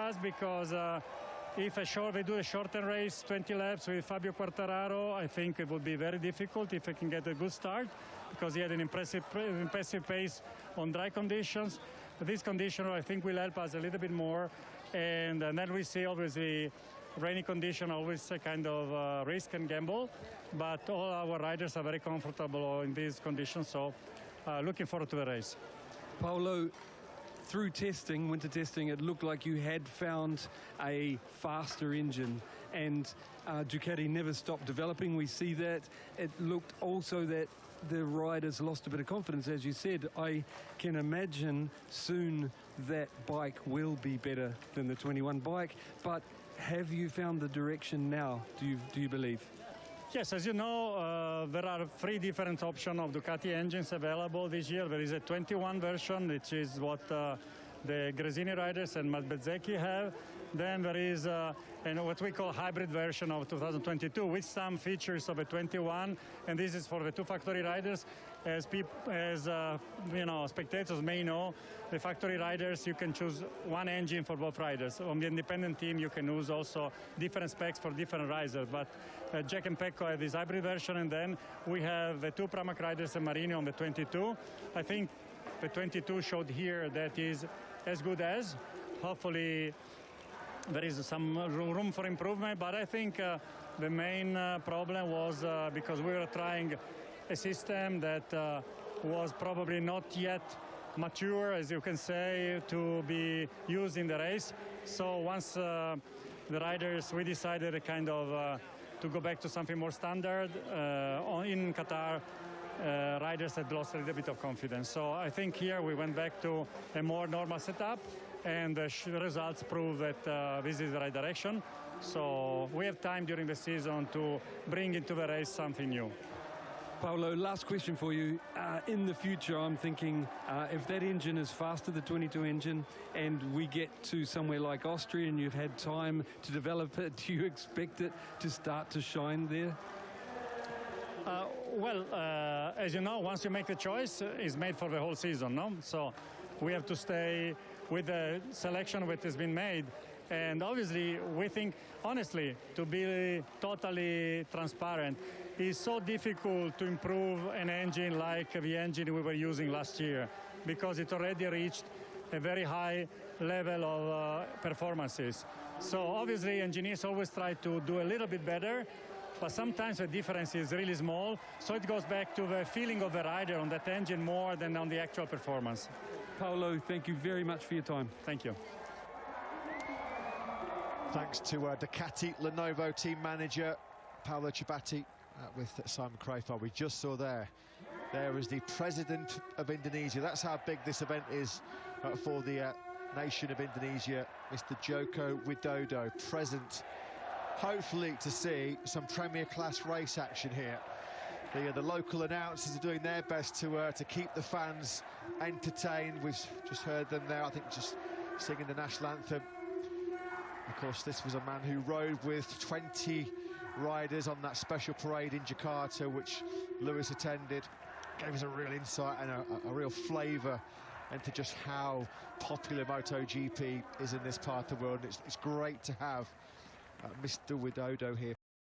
us because if we do a shorter race, 20 laps with Fabio Quartararo, I think it would be very difficult if I can get a good start, because he had an impressive pace on dry conditions. But this condition, I think, will help us a little bit more. And then we see, obviously, rainy condition always a kind of risk and gamble. But all our riders are very comfortable in these conditions, so looking forward to the race. Paolo, through testing, winter testing, it looked like you had found a faster engine, and Ducati never stopped developing. We see that. It looked also that the riders lost a bit of confidence, as you said. I can imagine soon that bike will be better than the 21 bike, but have you found the direction now, do you believe? Yes, as you know, there are 3 different options of Ducati engines available this year. There is a 21 version, which is what the Gresini riders and Bezzecchi have. Then there is what we call hybrid version of 2022 with some features of a 21, and this is for the 2 factory riders. As you know, spectators may know, the factory riders, you can choose one engine for both riders. On the independent team, you can use also different specs for different riders. But Jack and Pecco have this hybrid version, and then we have the 2 Pramac riders and Marini on the 22. I think the 22 showed here that is as good as. Hopefully, there is some room for improvement, but I think the main problem was because we were trying a system that was probably not yet mature, as you can say, to be used in the race. So once the riders, we decided kind of to go back to something more standard. In Qatar, riders had lost a little bit of confidence. So I think here we went back to a more normal setup, and the results prove that this is the right direction. So we have time during the season to bring into the race something new. Paolo, last question for you. In the future, I'm thinking if that engine is faster, the 22 engine, and we get to somewhere like Austria and you've had time to develop it, do you expect it to start to shine there? Well, as you know, once you make the choice, it's made for the whole season, no? So we have to stay with the selection that has been made. And obviously, we think, honestly, to be totally transparent, it's so difficult to improve an engine like the engine we were using last year, because it already reached a very high level of performances. So obviously, engineers always try to do a little bit better, but sometimes the difference is really small. So it goes back to the feeling of the rider on that engine more than on the actual performance. Paolo, thank you very much for your time. Thank you. Thanks to Ducati Lenovo team manager Paolo Ciabatti with Simon Crafar. We just saw there is the president of Indonesia. That's how big this event is for the nation of Indonesia, Mr. Joko Widodo, present, hopefully to see some premier class race action here. The local announcers are doing their best to keep the fans entertained. We've just heard them there, I think, just singing the national anthem. Of course, this was a man who rode with 20 riders on that special parade in Jakarta, which Lewis attended. Gave us a real insight and a real flavour into just how popular MotoGP is in this part of the world. And it's great to have Mr. Widodo here